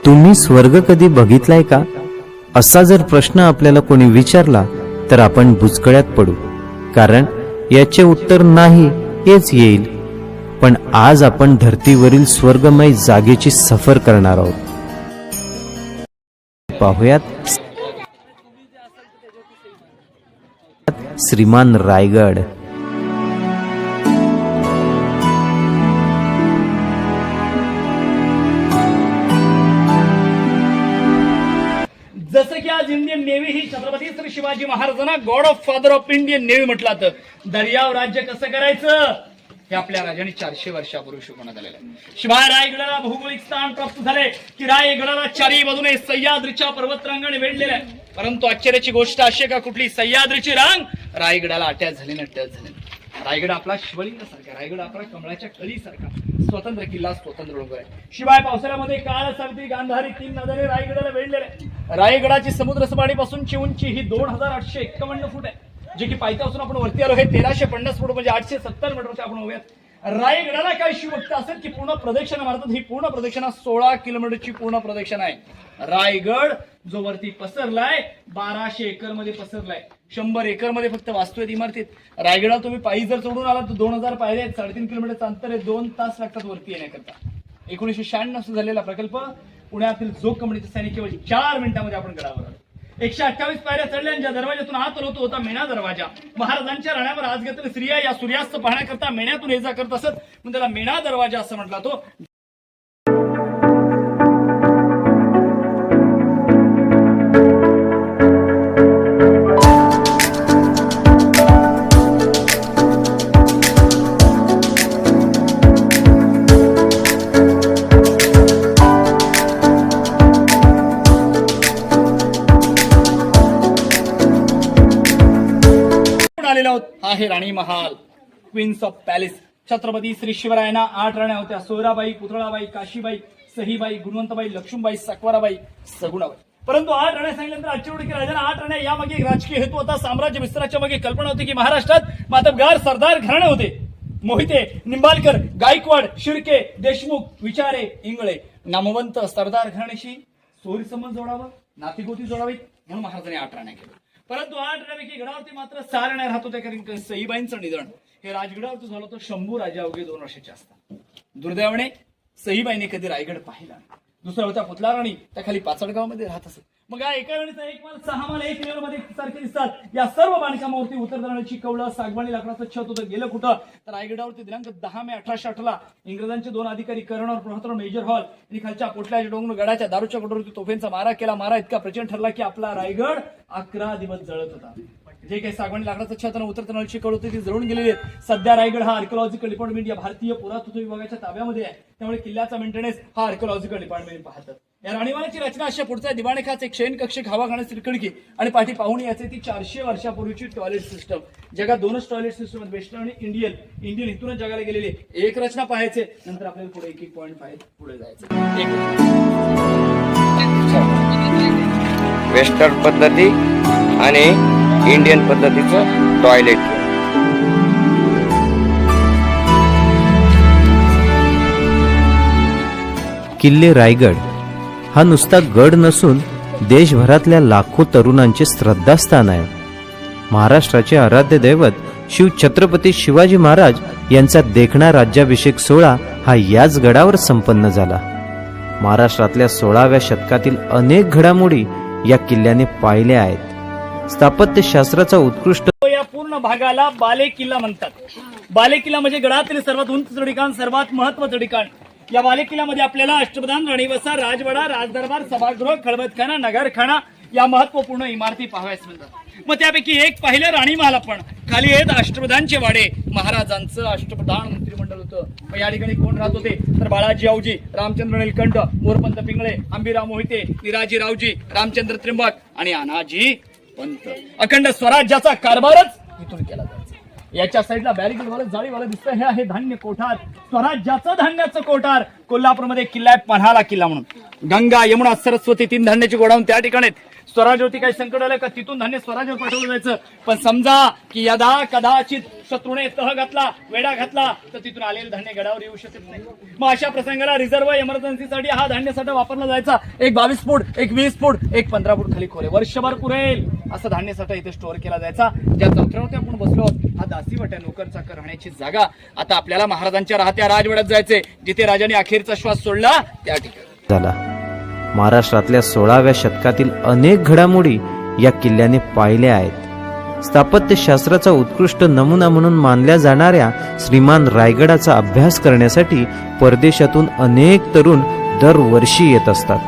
तुम्ही स्वर्ग कधी बघितलाय का? असा जर प्रश्न आपल्याला कोणी विचारला तर आपण बुचकळ्यात पडू, कारण याचे उत्तर नाही हेच येईल. पण आज आपण धर्तीवरील स्वर्गमय जागेची सफर करणार आहोत. पाहुयात श्रीमान रायगड. जसं की आज इंडियन नेव्ही ही छत्रपती श्री शिवाजी महाराजांना God of father of Indian navy म्हटलं तर दर्याव राज्य कसं करायचं हे आपल्या राजाने 400 वर्षापूर्वी शिकवण्यात आलेलं आहे. शिवाय रायगडाला भौगोलिक स्थान प्राप्त झाले की रायगडाला चारी बाजूने सह्याद्रीच्या पर्वतरांगाने वेढलेल्या आहे. परंतु आश्चर्याची गोष्ट अशी का कुठली सह्याद्रीची रांग रायगडाला अटॅच झाली ना टच झाली. रायगड आपला शिवलिंगासारखा, रायगड आपला कमळाच्या कळीसारखा स्वतंत्र किल्ला, स्वतंत्र डोंगर आहे. शिवाय पावसाळ्यामध्ये काळ, सावित्री, गांधारी 3 नद्या रायगडाला वेढलेल्या आहे. रायगडाची समुद्र सपाटीपासूनची उंची ही 2851 फूट आहे, जे की पायथ्यापासून आपण वरती आलो हे 1350 फूट म्हणजे 870 मीटरच्या आपण उभ्यात. रायगडाला काय शिवभक्त असेल की पूर्ण प्रदक्षिणा मारतात. ही पूर्ण प्रदक्षिणा 16 किलोमीटरची पूर्ण प्रदक्षिणा आहे. रायगड जो वरती पसरलाय 1200 एकर मध्ये पसरलाय. 100 एकर मध्ये फक्त वास्तू आहेत इमारतीत. रायगडाला तुम्ही पायी जर चढून आला तर 2000 पायऱ्या आहेत, 3.5 किलोमीटरचं अंतर आहे, 2 तास लागतात वरती येण्याकरता. 1996 झालेला प्रकल्प. पुण्यातील जोग कंपनीचे सैनिक केवळ 4 मिनिटांमध्ये आपण गडावर आलो. 128 पायऱ्या चढल्या. ज्या दरवाजातून आत आलो तो होता मेणा दरवाजा. महाराजांच्या राण्यावर आज घेतलेल्या स्त्रिया या सूर्यास्त पाहण्याकरता मेण्यातून ये जा करत असत, म्हणून त्याला मेणा दरवाजा असं म्हटला. तो हा आहे Rani Mahal, queens of palace. Chhatrapati Shri शिवरायांना 8 राण्या होत्या. सोयराबाई, पुतळाबाई, काशीबाई, सहीबाई, गुणवंतबाई, लक्ष्मीबाई, सकवाराबाई, सगुणाबाई. परंतु 8 राण्या सांगितल्यानंतर आश्चर्य की राजांना 8 राण्या यामागे एक राजकीय हेतू होता. साम्राज्य विस्ताराच्या मागे कल्पना होती की महाराष्ट्रात मातबगार सरदार घराणे होते. मोहिते, निंबाळकर, गायकवाड, शिर्के, देशमुख, विचारे, इंगळे नामवंत सरदार घराण्याशी सोयी संबंध जोडावा, नातीगोती जोडावीत म्हणून महाराजांनी 8 राण्या केल्या. परंतु 8 राण्यापैकी गडावरती मात्र 6 राण्या राहत होत्या, कारण सईबाईंचं निधन हे राजगडावरती झालं होतं. शंभू राजा अवघे 2 वर्षाचे असतात. दुर्दैवाने सईबाईने कधी रायगड पाहिला. दुसरा होता पुतला राणी, त्या खाली पाचडगावमध्ये राहत असत. मग या एका राणीचा 1 माल 6 माल 1 लेवल मध्ये सारखे दिसतात. या सर्व बांधकामावरती उतरदाण्याची कवळं, सागवानी लाकडाचं छत होतं. गेलं कुठं तर रायगडावरती दिनांक 10 मे 1808 इंग्रजांचे 2 अधिकारी कर्नल प्रहतर मेजर हॉल यांनी खालच्या पोटल्याच्या डोंगर गडाच्या दारूच्या कोटरवरती तोफेंचा मारा केला. मारा इतका प्रचंड ठरला की आपला रायगड 11 दिवस जळत होता. जे काही सागवानी लाकडाचं छत आणि उतरदाण्याची कळ होती ती जळून गेलेली आहेत. सध्या रायगड हा आर्किओलॉजिकल डिपार्टमेंट या भारतीय पुरातत्व विभागाच्या ताब्यामध्ये आहे. त्यामुळे किल्ल्याचा मेंटेनन्स हा आर्किओलॉजिकल डिपार्टमेंट पाहतात. या राणीवाण्याची रचना अशा पुढचा दिवाणखाच, एक शयन कक्ष, खावा खाण्याची खिडकी आणि पाठी पाहुणी याचे ती 400 वर्षापूर्वीची टॉयलेट सिस्टम. जगात 2च टॉयलेट सिस्टम आहेत, वेस्टर्न आणि इंडियन इथूनच जगाला गेलेली. एक रचना पाहायचे, नंतर आपल्याला पुढे एक पॉईंट पाहायचे, पुढे जायचं. वेस्टर्न पद्धती आणि इंडियन पद्धतीचं टॉयलेट. किल्ले रायगड हा नुसता गड नसून देशभरातल्या लाखो तरुणांचे श्रद्धास्थान आहे. महाराष्ट्राचे आराध्य दैवत शिव छत्रपती शिवाजी महाराज यांचा देखणा राज्याभिषेक सोहळा हा याच गडावर संपन्न झाला. महाराष्ट्रातल्या 16व्या शतकातील अनेक घडामोडी या किल्ल्याने पाहिल्या आहेत. स्थापत्यशास्त्राचा उत्कृष्ट या पूर्ण भागाला बाले किल्ला म्हणतात. बाले किल्ला म्हणजे गडातील सर्वात उंच ठिकाण, सर्वात महत्वाचं ठिकाण. या बाले किल्ल्यामध्ये आपल्याला अष्टप्रधान, राणीवसा, राजवाडा, राजदरबार, सभागृह, खळबतखाना, नगरखाना या महत्वपूर्ण इमारती पाहाव्यास मिळतात. मग त्यापैकी एक पाहिलं राणी महाल आपण. खाली आहेत अष्टप्रधानचे वाडे. महाराजांचं अष्टप्रधान मंत्रिमंडळ होतं. मग या ठिकाणी कोण राहत होते तर बाळाजी आवजी, रामचंद्र निलकंठ, मोरपंत पिंगळे, अंबिराव मोहिते, निराजी रावजी, रामचंद्र त्रिंबक आणि अनाजी पंत. अखंड स्वराज्याचा कारभारच इथून केला जायचा. याच्या साईडला बॅरिकेडवाला, जाळीवाला दिसतं, हे आहे धान्य कोठार, स्वराज्याचं धान्याचं कोठार. कोल्हापूरमध्ये किल्ला आहे पन्हाळा किल्ला म्हणून. गंगा, यमुना, सरस्वती 3 धान्याची गोडाऊन त्या ठिकाणी. स्वराज्यावरती काही संकट आलं का तिथून धान्य स्वराज्यावर पाठवलं जायचं. पण समजा की यदा कदाचित शत्रूने तह घातला, वेढा घातला, तर तिथून आलेलं धान्य गडावर येऊ शकत नाही. मग अशा प्रसंगाला रिझर्व्ह इमर्जन्सीसाठी हा धान्य साठा वापरला जायचा. एक 22 फूट, एक 20 फूट, एक 15 फूट खाली खोले, वर्षभर पुरेल असं धान्य साठा इथे स्टोअर केला जायचा. ज्या चौथऱ्यावरती आपण बसलो आहोत, हा दासीवट्या नोकर चाकर राहण्याची जागा. आता आपल्याला महाराजांच्या राहत्या राजवाड्यात जायचे, जिथे राजाने अखेरचा श्वास सोडला त्या ठिकाणी झाला. महाराष्ट्रातल्या 16व्या शतकातील अनेक घडामोडी या किल्ल्याने पाहिल्या आहेत. स्थापत्यशास्त्राचा उत्कृष्ट नमुना म्हणून मानल्या जाणाऱ्या श्रीमान रायगडाचा अभ्यास करण्यासाठी परदेशातून अनेक तरुण दरवर्षी येत असतात.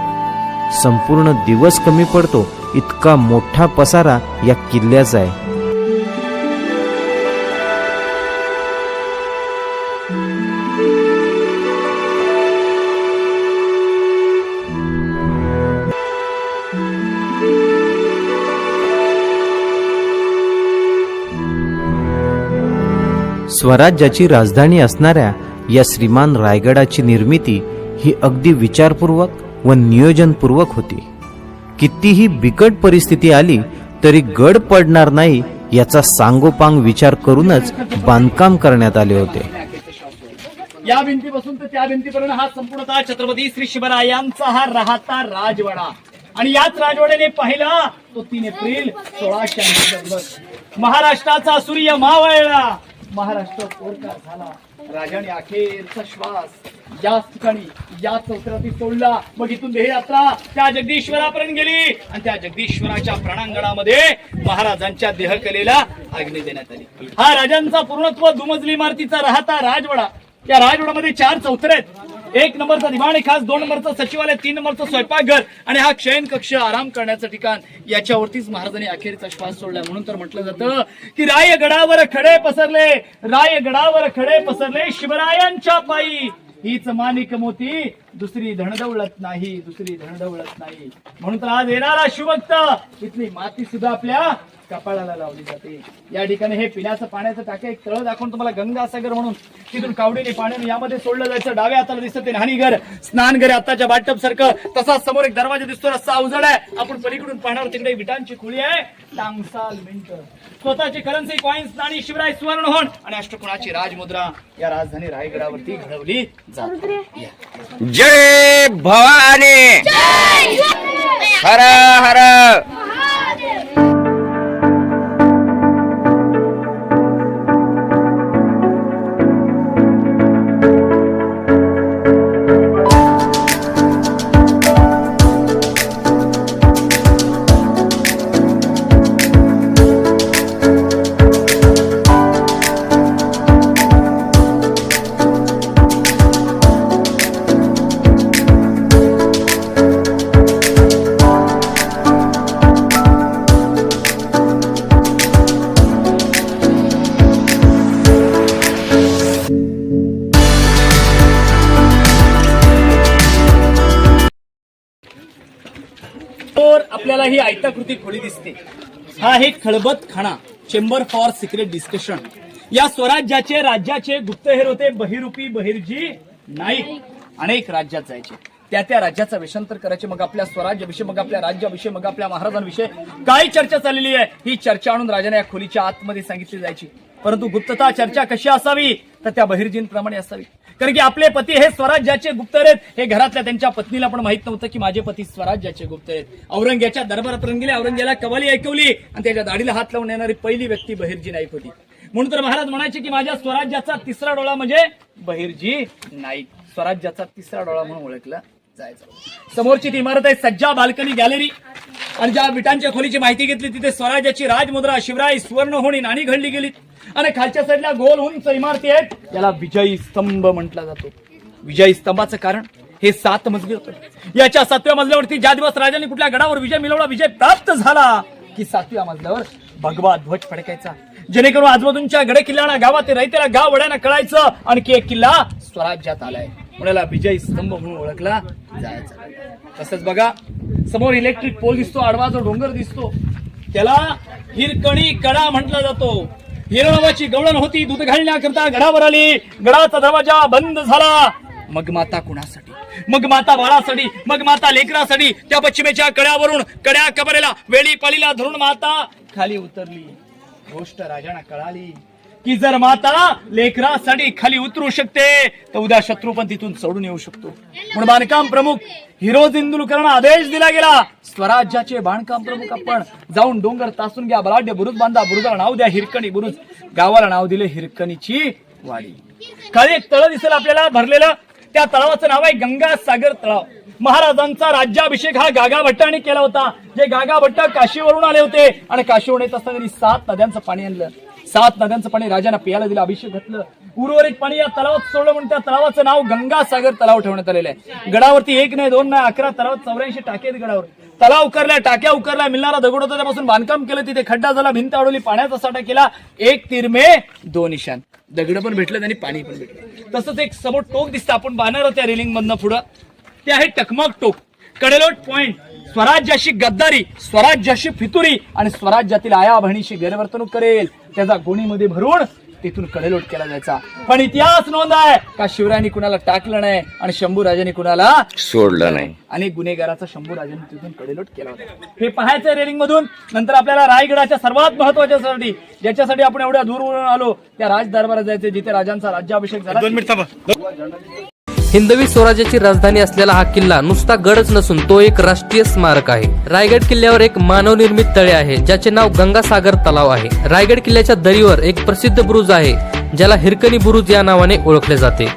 संपूर्ण दिवस कमी पडतो इतका मोठा पसारा या किल्ल्याचा आहे. स्वराज्याची राजधानी असणाऱ्या या श्रीमान रायगडाची निर्मिती ही अगदी विचारपूर्वक व नियोजनपूर्वक होती. कितीही बिकट परिस्थिती आली तरी गड पडणार नाही याचा सांगोपांग विचार करूनच बांधकाम करण्यात आले होते. या भिंतीपासून तर त्या भिंतीपर्यंत हा संपूर्णतः छत्रपती श्री शिवरायांचा हा राहता राजवाडा. आणि याच राजवाड्याने पाहिला तो 3 एप्रिल 1686 महाराष्ट्राचा सूर्य मावळला, महाराष्ट्र पोरका झाला. राजाने अखेरचा श्वास याच ठिकाणी या चौथऱ्यावरती सोडला. मग इथून देहयात्रा त्या जगदीश्वरापर्यंत गेली आणि त्या जगदीश्वराच्या प्राणांगणामध्ये महाराजांच्या देहकलेला अग्नी देण्यात आली. हा राजांचा पूर्णत्व दुमजली इमारतीचा राहता राजवाडा. या राजवाड्यामध्ये 4 चौथरे आहेत. 1 नंबरचा दिवाणी खास, 2 नंबरचं सचिवालय, 3 नंबरचं स्वयंपाकघर आणि हा शयन कक्ष, आराम करण्याचं ठिकाण. याच्यावरतीच महाराजांनी अखेरचा श्वास सोडला. म्हणून तर म्हटलं जातं की रायगडावर खडे पसरले, रायगडावर खडे पसरले शिवरायांच्या पायी. हीच माणिक मोती, दुसरी धनदौलत नाही, दुसरी धनदौलत नाही. म्हणून तर आज येणारा शिवभक्त इथली माती सुद्धा आपल्या कपाळाला लावली जाते. या ठिकाणी हे पिण्याचं पाण्याचं टाके एक तळ दाखवून तुम्हाला गंगासागर म्हणून तिथून कावडीने पाण्याने यामध्ये सोडलं जायचं. डाव्या हाताला दिसतं ते न्हाणीघर, स्नानघर आताच्या बाथटब सारखं. तसाच समोर एक दरवाजा दिसतो, रस्ता अवजड आहे. आपण पलीकडून पाहणार तिकडे विटांची खोली आहे, टांगसाल मिंट, स्वतःची करन्सी, कॉइन्स, नाणी, शिवराय स्वर्णहोण आणि अष्टकोणाची राजमुद्रा या राजधानी रायगडावरती घडवली जाते. जय भवानी, हर हर. आपल्याला ही आयताकृती खोली दिसते. हा एक खळबत खाना, चेंबर फॉर सिक्रेट डिस्कशन. या स्वराज्याचे राज्याचे गुप्तहेर होते बहिरूपी बहिर्जी नाईक. अनेक राज्यात जायचे, त्या राज्याचा वेषांतर करायचे. मग आपल्या स्वराज्याविषयी, मग आपल्या राज्याविषयी, मग आपल्या महाराजांविषयी काय चर्चा चाललेली आहे ही चर्चा आणून राजाने या खोलीच्या आतमध्ये सांगितली जायची. परंतु गुप्तता चर्चा कशी असावी तर त्या बहिर्जींप्रमाणे असावी. कारण की आपले पती हे स्वराज्याचे गुप्तहेर आहेत. हे घरातल्या त्यांच्या पत्नीला पण माहित नव्हतं की माझे पती स्वराज्याचे गुप्तहेर आहेत. औरंग्याच्या दरबारापर्यंत गेले, औरंग्याला कवाली ऐकवली आणि त्याच्या दाढीला हात लावून येणारी पहिली व्यक्ती बहिर्जी नाईक होती. म्हणून तर महाराज म्हणायचे की माझ्या स्वराज्याचा 3रा डोळा म्हणजे बहिर्जी नाईक. स्वराज्याचा 3रा डोळा म्हणून ओळखला जायचा. समोरची ती इमारत आहे सज्जा बाल्कनी गॅलरी. आणि ज्या विटांच्या खोलीची माहिती घेतली तिथे स्वराज्याची राजमुद्रा, शिवराई स्वर्णहोणी नाणी घडली गेली. आणि खालच्या साईडला गोल उंच इमारती आहेत, याला विजयी स्तंभ म्हटला जातो. विजयी स्तंभाचं कारण हे 7 मजली होतं. याच्या 7व्या मजल्यावरती ज्या दिवस राजाने कुठल्या गडावर विजय मिळवला, विजय प्राप्त झाला की 7व्या मजल्यावर भगवा ध्वज फडकायचा. जेणेकरून आजूबाजूच्या गड किल्ल्याला, गावात रहितेला, गाव वड्यानं कळायचं आणखी एक किल्ला स्वराज्यात आलाय. कोणाला विजयी स्तंभ म्हणून ओळखला जायचा. तसंच बघा समोर इलेक्ट्रिक पोल दिसतो, आडवा जो डोंगर दिसतो त्याला हिरकणी कडा म्हटला जातो. हिरणावाची गवळण होती, दूध घालण्याकरता गडावर आली. गडाचा दरवाजा बंद झाला. मग माता कुणासाठी, मग माता बाळासाठी, मग माता लेकरासाठी. त्या पश्चिमेच्या कड्यावरून कड्या कबरेला वेळी पाळीला धरून माता खाली उतरली. गोष्ट राजांना कळाली की जर माता लेकरासाठी खाली उतरू शकते तर उद्या शत्रू पण तिथून सोडून येऊ शकतो. म्हणून बांधकाम प्रमुख हिरोज इंदुलकरांना आदेश दिला गेला, स्वराज्याचे बांधकाम प्रमुख आपण जाऊन डोंगर तासून घ्या, बलाढ्य बुरुज बांधा, बुरुजाला नाव द्या हिरकणी बुरुज, गावाला नाव दिले हिरकणीची वाडी. खाली एक तळ दिसेल आपल्याला भरलेलं, त्या तळावाचं नाव आहे गंगा सागर तळाव. महाराजांचा राज्याभिषेक हा गागा भट्टाने केला होता. जे गागा भट्ट काशीवरून आले होते आणि काशीवरून येत असताना त्यांनी 7 नद्यांचं पाणी आणलं. 7 नद्यांचं पाणी राजांना पियाला दिलं, अभिषेक घातलं. उर्वरित पाणी या तलावात सोडलं म्हणून त्या तलावाचं नाव गंगा सागर तलाव ठेवण्यात आलेलं आहे. गडावरती 1 नाही 2 नाही 11 तलावात 84 टाके आहेत गडावर. तलाव उकरल्या, टाक्या उकरल्या, मिळणारा दगड होता त्यापासून बांधकाम केलं, तिथे खड्डा झाला, भिंत अडवली, पाण्याचा साठा केला. 1 तीर में 2 निशाण, दगड पण भेटलं आणि पाणी पण भेटलं. तसंच एक समोर टोक दिसतं, आपण पाहणार त्या रेलिंग मधनं पुढं, ते आहे टकमक टोक, कडेलोट पॉइंट. स्वराज्याशी गद्दारी, स्वराज्याशी फितुरी आणि स्वराज्यातील आया बहिणीशी गैरवर्तणूक करेल त्याचा गोणीमध्ये भरून तिथून कडेलोट केला जायचा. पण इतिहास नोंद आहे का शिवरायांनी कुणाला टाकलं नाही आणि शंभूराजांनी कुणाला सोडलं नाही. अनेक गुन्हेगाराचा शंभूराजांनी तिथून कडेलोट केला होता. हे पाहायचं रेलिंग मधून. नंतर आपल्याला रायगडाच्या सर्वात महत्वाच्यासाठी, ज्याच्यासाठी आपण एवढ्या दूरवरून आलो, त्या राज दरबारात जायचे जिथे राजांचा राज्याभिषेक झाला. 2 मिनिट थांबा. हिंदवी स्वराज्याची राजधानी असलेला हा किल्ला नुसता गडच नसून तो एक राष्ट्रीय स्मारक आहे. रायगड किल्ल्यावर एक मानवनिर्मित तळे आहे ज्याचे नाव गंगासागर तलाव आहे. रायगड किल्ल्याच्या दरीवर एक प्रसिद्ध बुरुज आहे ज्याला हिरकणी बुरुज या नावाने ओळखले जाते.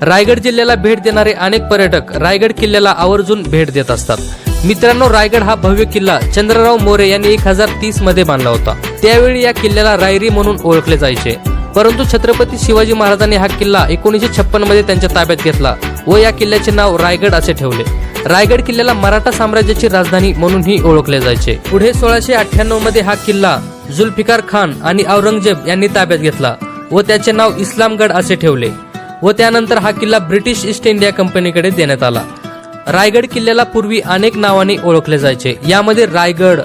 रायगड जिल्ह्याला भेट देणारे अनेक पर्यटक रायगड किल्ल्याला आवर्जून भेट देत असतात. मित्रांनो, रायगड हा भव्य किल्ला चंद्रराव मोरे यांनी 1030 मध्ये बांधला होता. त्यावेळी या किल्ल्याला रायरी म्हणून ओळखले जायचे, परंतु छत्रपती शिवाजी महाराजांनी हा किल्ला 1956 मध्ये त्यांच्या ताब्यात घेतला व या किल्ल्याचे नाव रायगड असे ठेवले. रायगड किल्ल्याला मराठा साम्राज्याची राजधानी म्हणूनही ओळखले जायचे. पुढे 1698 मध्ये हा किल्ला जुल्फिकार खान आणि औरंगजेब यांनी ताब्यात घेतला व त्याचे नाव इस्लामगड असे ठेवले व त्यानंतर हा किल्ला ब्रिटिश ईस्ट इंडिया कंपनीकडे देण्यात आला. रायगड किल्ल्याला पूर्वी अनेक नावाने ओळखले जायचे. यामध्ये रायगड,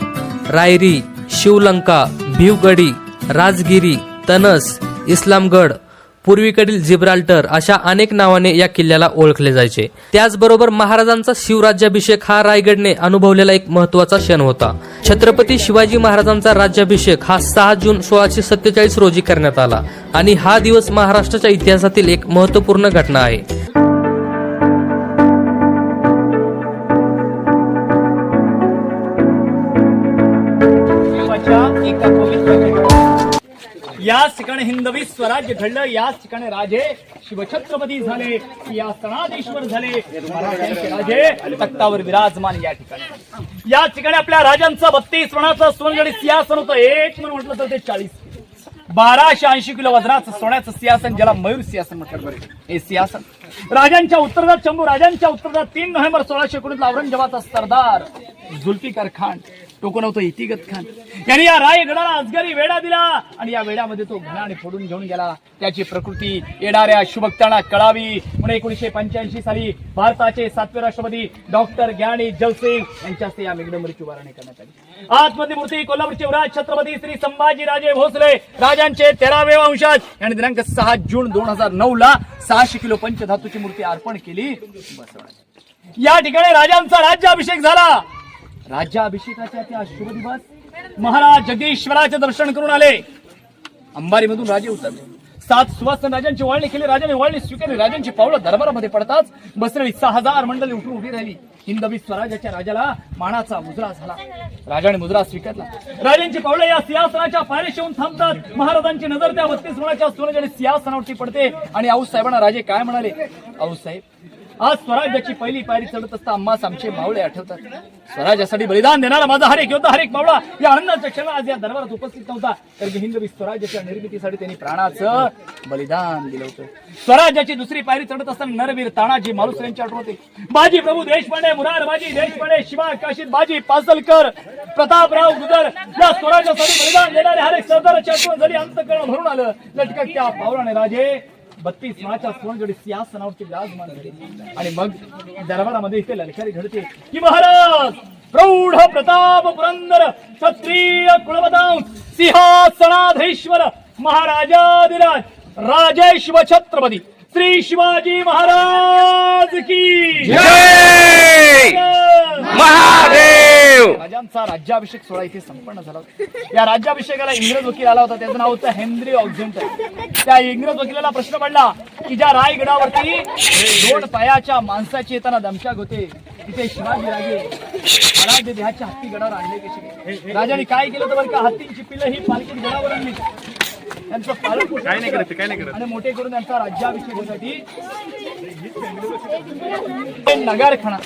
रायरी, शिवलंका, भिवगडी, राजगिरी, तनस, इस्लामगड, पूर्वीकडील जिब्राल्टर अशा अनेक नावाने या किल्ल्याला ओळखले जायचे. त्याचबरोबर महाराजांचा शिवराज्याभिषेक हा रायगडने अनुभवलेला एक महत्वाचा क्षण होता. छत्रपती शिवाजी महाराजांचा राज्याभिषेक हा 6 जून 1647 रोजी करण्यात आला आणि हा दिवस महाराष्ट्राच्या इतिहासातील एक महत्वपूर्ण घटना आहे. याच ठिकाणी हिंदवी स्वराज्य घडलं, याच ठिकाणी राजे शिवछत्रपती झाले, सिंहासनाधीश्वर झाले, मराठ्यांचे राजे तख्तावर विराजमान या ठिकाणी. याच ठिकाणी आपल्या राजांचं 32 मणाचं सोनगडी सिंहासन होतं. एक म्हणून म्हटलं तर ते 40, 1280 किलो वजनाचं सोन्याचं सिंहासन, ज्याला मयूर सिंहासन म्हटलं. बरं, हे सिंहासन राजांच्या उत्तरात, शंभू राजांच्या उत्तरात 3 नोव्हेंबर 1619 औरंगजेबाचा सरदार जुल्फिकार खान, टोकन होतं इतिगत खान, यांनी या रायगडाला अजगरी वेढा दिला आणि या वेड्यामध्ये तो घणाने फोडून घेऊन गेला. त्याची प्रकृती येणाऱ्या शुभक्तांना कळावी म्हणून 1985 साली भारताचे 7वे राष्ट्रपती डॉक्टर ज्ञानी जलसिंग यांच्या हस्ते या मेघडंबरीची उभारणी करण्यात आली. आतमध्ये मूर्ती कोल्हापूरचे युवराज छत्रपती श्री संभाजीराजे भोसले राजांचे 13वे वंशज यांनी दिनांक 6 जून 2009 ला 600 किलो पंचधातूची मूर्ती अर्पण केली बसवण्यात. या ठिकाणी राजांचा राज्याभिषेक झाला. राज्याभिषेकाच्या त्या शुभ दिवस महाराज जगदीश्वराचे दर्शन करून आले. अंबारीमधून राजे उतरले. 7 सुवासन राजांची वळणी केली. राजाने वळणी स्वीकारली. राजांची पावलं दरबारामध्ये पडताच बसलेली 6000 मंडळी उठून उभी राहिली. हिंदवी स्वराज्याच्या राजाला मानाचा मुजरा झाला. राजाने मुजरा स्वीकारला. राजांची पावलं या सिंहासनाच्या पायरीशी येऊन थांबतात. महाराजांची नजर त्या 32 मणाच्या सोन्याच्या सिंहासनावरती पडते आणि आऊसाहेबांना राजे काय म्हणाले, आऊसाहेब, आज स्वराज्याची पहिली पायरी चढत असता आम्हास आमचे मावळे आठवतात. स्वराज्यासाठी बलिदान देणारा माझा हरेक योद्धा, हरेक मावळा या आनंदाच्या क्षणात आज या दरबारात उपस्थित नव्हता, कारण की हिंदवी स्वराज्याच्या निर्मितीसाठी त्यांनी प्राणाचं बलिदान दिलं होतं. स्वराज्याची दुसरी पायरी चढत असताना नरवीर तानाजी मालुसरे यांची आठवण होते. बाजी प्रभू देशपांडे, मुरारबाजी देशपांडे, शिवा काशीद बाजी पासलकर, प्रतापराव गुजर या स्वराज्यासाठी बलिदान देणारे हरेक सरदाराची आठवण झाली. अंतःकरण भरून आलं. लटकत त्या पावलाने राजे 32 मणाच्या सोनगडी सिंहासनावरती विराजमान झाले आणि मग दरबारामध्ये इथे ललकारी घडते की महाराज प्रौढ प्रताप पुरंदर क्षत्रिय कुलवंश सिंहासनाधीश्वर महाराजाधिराज राजे शिवछत्रपती श्री शिवाजी महाराज की जय महादेव. राजांचा राज्याभिषेक सोहळा इथे संपन्न झाला होता. या राज्याभिषेकाला इंग्रज वकील आला होता. त्याचं नाव होतं हेनरी ऑक्झेंटर. त्या इंग्रज वकिलाला प्रश्न पडला की ज्या रायगडावरती 2 पायाच्या माणसाची येताना दमछाक होते तिथे शिवाजी राजे आराध्य देहाच्या हत्ती गडावर आणले कसे. राजाने काय केलं तर बरं का, हत्तींची पिल्लं ही पालखीत गडावर आणली, त्यांचं पालन पोषण आणि मोठे करून त्यांचा राज्याभिषेकासाठी नगारखाना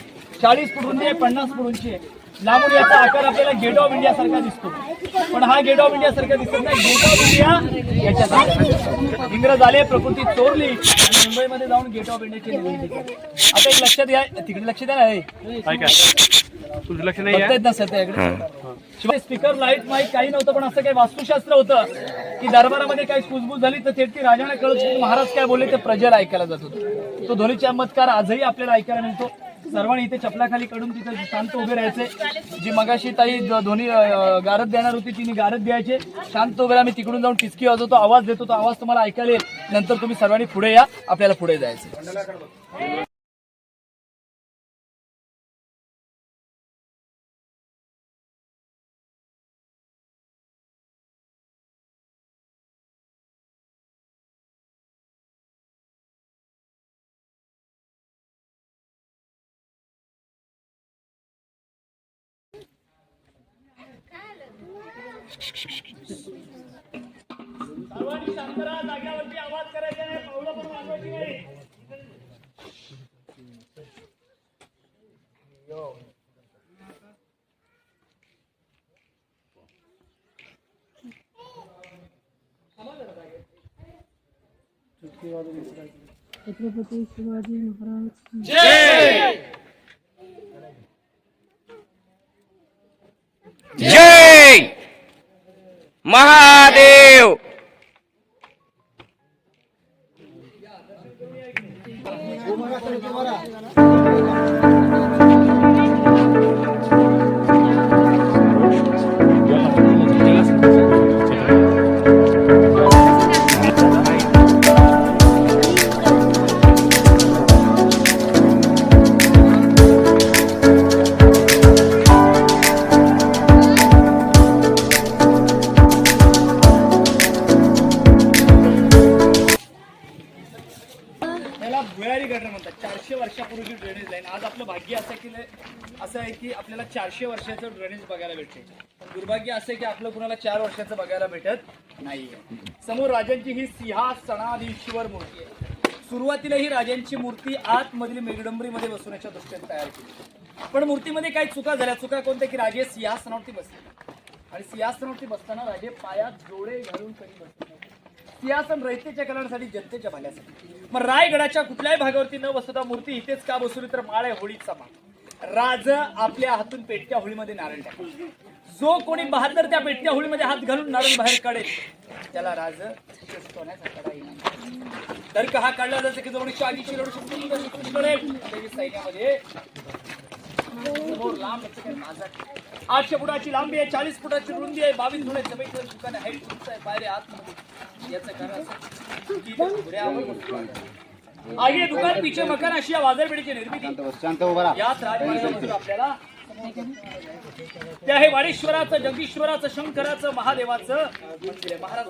40 फूट रुंदी आहे, 50 फूट उंची आहे. लांबून याचा आकार आपल्याला गेट ऑफ इंडिया सारखा दिसतो, पण हा गेट ऑफ इंडिया सारखा दिसत नाही. गेट ऑफ इंडिया याच्यात इंग्रज आले, प्रकृती चोरली आणि मुंबईमध्ये जाऊन गेट ऑफ इंडियाची निर्मिती केली. आता एक लक्षात घ्या, तिकडे लक्ष द्या ना शिवाय स्पीकर लाईट माईक काही नव्हतं, पण असं काही वास्तुशास्त्र होतं की दरबारामध्ये काही कुजबूज झाली तर थेट ती राजाने कळत होती. महाराज काय बोलले ते प्रजेला ऐकायला जात होतं. तो ध्वनी चमत्कार आजही आपल्याला ऐकायला मिळतो. सर्वांनी इथे चपलाखाली काढून तिथे शांत उभे राहायचे. जी मगाशी ताई ध्वनी गारद देणार होती तिने गारद द्यायचे. शांत उभे आम्ही तिकडून जाऊन टिचकी वाजवतो, आवाज देतो, तो आवाज तुम्हाला ऐकायला येईल. नंतर तुम्ही सर्वांनी पुढे या, आपल्याला पुढे जायचं. सर्वांनी शांत राहा, जाग्यावरती आवाज करायचा नाही, पावलं पण वाजवायची नाही. छत्रपती शिवाजी महाराज जय जय महादेव. त्याला भुयारी गटर म्हणतात. 400 वर्षापूर्वीची ड्रेनेज लाईन. आज आपलं भाग्य असं आहे की आपल्याला 400 वर्षाचं ड्रेनेज बघायला भेटते, पण दुर्भाग्य असं आहे की आपलं कुणाला 4 वर्षाचं बघायला भेटत नाहीये. समोर राजांची ही सिंहासनाधीश्वर मूर्ती आहे. सुरुवातीला ही राजांची मूर्ती आतमधील मेघडंबरीमध्ये बसवण्याच्या दृष्टीने तयार केली, पण मूर्तीमध्ये काही चुका झाल्या. चुका कोणत्या की राजे सिंहासनावरती बसले आणि सिंहासनावरती बसताना राजे पायात जोडे घालून कधी बसले. सिंहासन रयतेच्या कल्याणासाठी, जनतेच्या भल्यासाठी. मग रायगडाच्या कुठल्याही भागावरती न बसता मूर्ती इथेच का बसवली तर माळ आहे होळीचा माळ. राज आपल्या हातून पेटत्या होळीमध्ये नारळ टाकेल. जो कोणी बहादर त्या पेटत्या होळीमध्ये हात घालून नारळ बाहेर काढेल त्याला राज सोन्याचा कडा इनाम. तर्क हा काढला जातो की जवळ शाहीची लढू शकतो सैन्यामध्ये लांब 800 फुटाची लांबी आहे, 40 फुटाची रुंदी आहे, 22 फुट जमिनीचं ठिकाण आहे, उंच आहे, पायऱ्या आतमध्ये. याचं कारण आगे दुकान पीछे मकान अशी या बाजारपेठेची निर्मिती यात राजमार्गावरून आपल्याला त्या हे वाडेश्वराचं, जगदीश्वराचं, शंकराचं, महादेवाचं मंदिर आहे. महाराज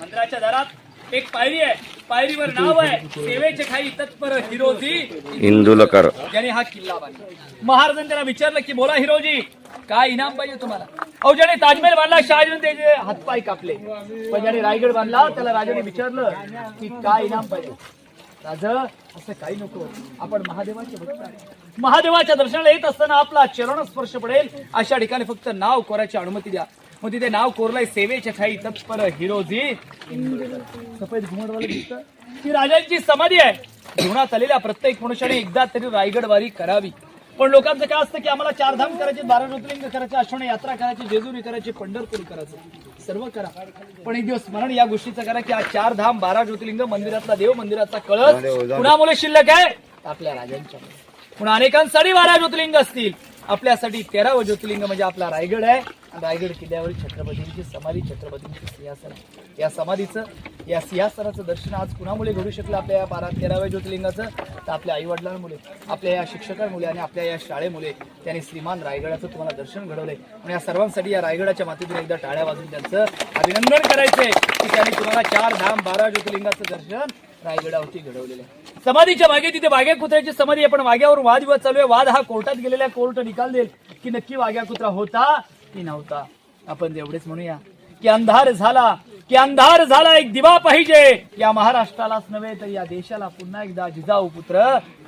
मंदिराच्या दारात एक पायरी आहे, पायरीवर नाव आहे सेवेचे खाई तत्पर हिरोजी इंदुलकर. ज्याने हा किल्ला बांधला. महाराजांनी त्याला विचारलं की बोला हिरोजी काय इनाम पाहिजे तुम्हाला. अहो ज्याने ताजमहल बांधला शहाजीने त्याचे हातपाय कापले, पण ज्याने रायगड बांधला त्याला राजाने विचारलं की काय इनाम पाहिजे. राजा असं काही नको, आपण महादेवाचे भक्त आहे. महादेवाच्या दर्शनाला येत असताना आपला चरण स्पर्श पडेल अशा ठिकाणी फक्त नाव कोरायची अनुमती द्या. मग तिथे नाव कोरलाय सेवेच्या ठाई तत्पर हिरोजी. सफेद घुमटवाले दिसतं ती राजांची समाधी आहे. जीवनात आलेल्या प्रत्येक मनुष्याने एकदा तरी रायगड वारी करावी. पण लोकांचं काय असतं की आम्हाला 4 धाम करायचे, 12 ज्योतिर्लिंग करायचे, अश्वनी यात्रा करायची, जेजुरी करायची, पंढरपूर करायचं, सर्व करा. पण एक दिवस स्मरण या गोष्टीचं करा की 4 धाम 12 ज्योतिर्लिंग, मंदिरातला देव, मंदिराचा कळस कुणामुळे शिल्लक आहे? आपल्या राजांच्या. पुन्हा अनेकांसाठी 12 ज्योतिर्लिंग असतील, आपल्यासाठी 13वं ज्योतिर्लिंग म्हणजे आपला रायगड आहे. रायगड किल्ल्यावरील छत्रपतींची समाधी, छत्रपतींची सिंहासन. या समाधीचं या सिंहासनाचं दर्शन आज कुणामुळे घडू शकलं आपल्या या 13व्या ज्योतिर्लिंगाचं? तर आपल्या आईवडिलांमुळे, आपल्या या शिक्षकांमुळे आणि आपल्या या शाळेमुळे त्यांनी श्रीमान रायगडाचं तुम्हाला दर्शन घडवलंय. आणि या सर्वांसाठी या रायगडाच्या मातीतून एकदा टाळ्या वाजून त्यांचं अभिनंदन करायचंय की त्यांनी तुम्हाला 4 धाम 12 ज्योतिर्लिंगाचं दर्शन रायगडावरती घडवलेलं आहे. समाधीच्या मागे तिथे वाघ्या कुत्र्याची समाधी आहे, पण वाघ्यावर वादविवाद चालू आहे. वाद हा कोर्टात गेलेला, कोर्ट निकाल देईल की नक्की वाघ्या कुत्रा होता की नव्हता. आपण एवढेच म्हणूया की अंधार झाला, एक दिवा पाहिजे या महाराष्ट्रालाच नव्हे तर या देशाला. पुन्हा एकदा जिजाऊ पुत्र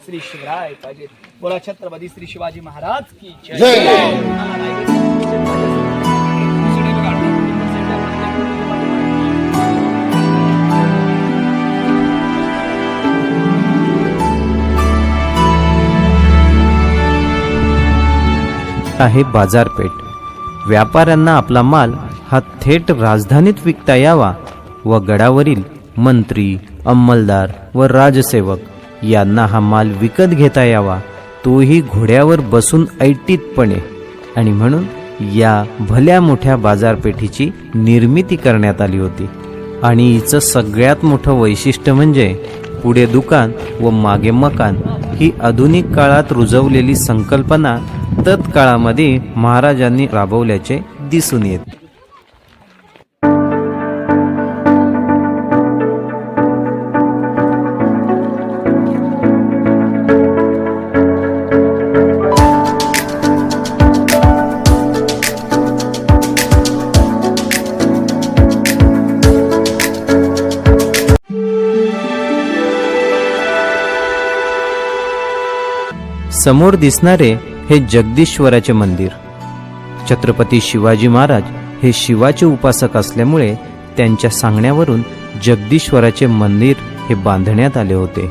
श्री शिवराय पाहिजे. बोला छत्रपती श्री शिवाजी महाराज की जय. आहे बाजारपेठ. व्यापाऱ्यांना आपला माल हा थेट राजधानीत विकता यावा व गडावरील मंत्री, अंमलदार व राजसेवक यांना हा माल विकत घेता यावा, तोही घोड्यावर बसून ऐटीतपणे. आणि म्हणून या भल्या मोठ्या बाजारपेठीची निर्मिती करण्यात आली होती. आणि हिचं सगळ्यात मोठं वैशिष्ट्य म्हणजे पुढे दुकान व मागे मकान ही आधुनिक काळात रुजवलेली संकल्पना तत्काळामध्ये महाराजांनी राबवल्याचे दिसून येते. समोर दिसणारे हे जगदीश्वराचे मंदिर. छत्रपती शिवाजी महाराज हे शिवाचे उपासक असल्यामुळे त्यांच्या सांगण्यावरून जगदीश्वराचे मंदिर हे बांधण्यात आले होते.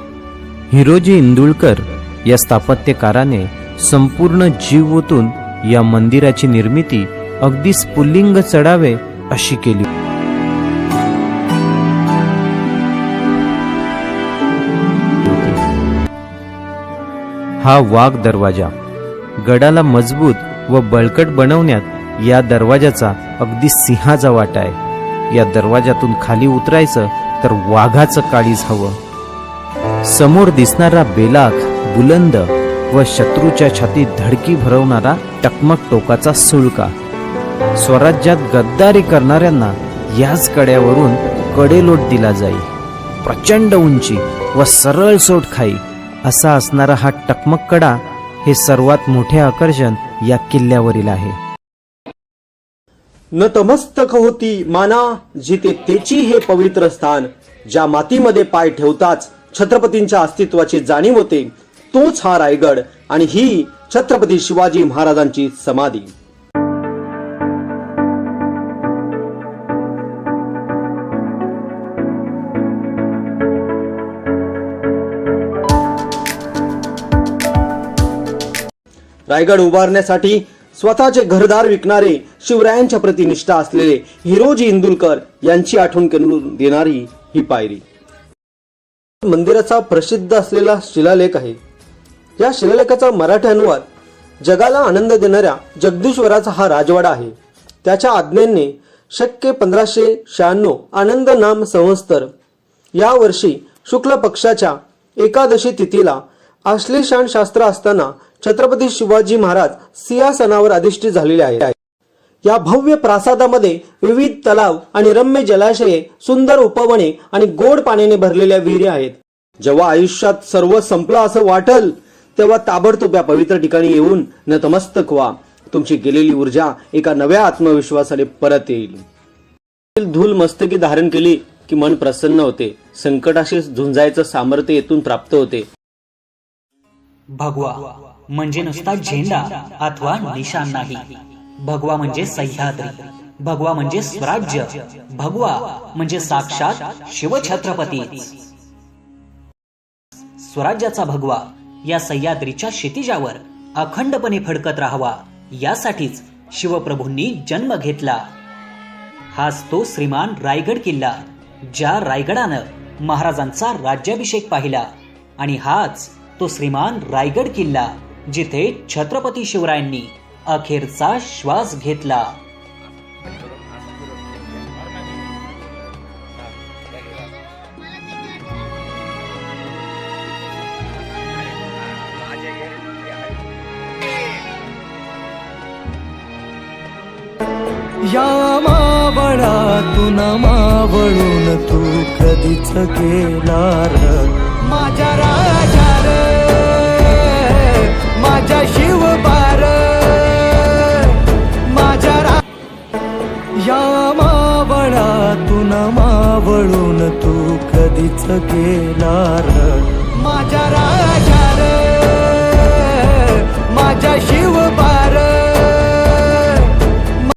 हिरोजी इंदुळकर या स्थापत्यकाराने संपूर्ण जीव ओतून या मंदिराची निर्मिती अगदी स्फुल्लिंग चढावे अशी केली. हा वाघ दरवाजा गडाला मजबूत व बळकट बनवण्यात या दरवाजाचा अगदी सिंहाचा वाटा आहे. या दरवाजातून खाली उतरायचं तर वाघाचं काळीज हवं. समोर दिसणारा बेलाख बुलंद व शत्रूच्या छातीत धडकी भरवणारा टकमक टोकाचा सुळका. स्वराज्यात गद्दारी करणाऱ्यांना याच कड्यावरून कडेलोट दिला जाईल. प्रचंड उंची व सरळ सोट खाई असा असणारा हा टकमक कडा हे सर्वात मोठे आकर्षण या किल्ल्यावरील आहे. नतमस्तक होती माना जिथे तेची हे पवित्र स्थान. ज्या मातीमध्ये पाय ठेवताच छत्रपतींच्या अस्तित्वाची जाणीव होते, तोच हा रायगड आणि ही छत्रपती शिवाजी महाराजांची समाधी. रायगड उभारण्यासाठी स्वतःचे घरदार विकणारे, शिवरायांच्या प्रति निष्ठा असलेले हिरोजी इंदुलकर यांची आठवण करून देणारी ही पायरी. मंदिराचा प्रसिद्ध असलेला शिलालेख आहे. या शिलालेखाचा मराठी अनुवाद जगाला आनंद देणाऱ्या जगदीश्वराचा हा राजवाडा आहे. त्याच्या आज्ञेने शक्य 1596 आनंद नाम संवत्सर या वर्षी शुक्ल पक्षाच्या एकादशी तिथीला आश्लेषान शास्त्र असताना छत्रपती शिवाजी महाराज सिंहासनावर अधिष्ठित झालेले आहेत. या भव्य प्रासादामध्ये विविध तलाव आणि रम्य जलाशये, सुंदर उपवने आणि गोड पाण्याने भरलेल्या विहिरी आहेत. जेव्हा आयुष्यात सर्व संपलं असं वाटल तेव्हा ताबडतोब या पवित्र ठिकाणी येऊन नतमस्तक व्हा. तुमची गेलेली ऊर्जा एका नव्या आत्मविश्वासाने परत येईल. धूल मस्तकी धारण केली की मन प्रसन्न होते. संकटाशी झुंजायचं सामर्थ्य येथून प्राप्त होते. भगवा म्हणजे नुसता झेंडा अथवा निशाण नाही. भगवा म्हणजे सह्याद्री. भगवा म्हणजे स्वराज्य. भगवा म्हणजे साक्षात शिवछत्रपती. स्वराज्याचा भगवा या सह्याद्रीच्या क्षितिजावर अखंडपणे फडकत राहावा यासाठीच शिवप्रभूंनी जन्म घेतला. हाच तो श्रीमान रायगड किल्ला, ज्या रायगडानं महाराजांचा राज्याभिषेक पाहिला. आणि हाच तो श्रीमान रायगड किल्ला जिथे छत्रपती शिवरायांनी अखेरचा श्वास घेतला. या मावळातून मावळून तू कधीच गेला र माझ्या राजा रे माझ्या शिवबार माझ्या या मावळातून मावळून तू कधीच गेला र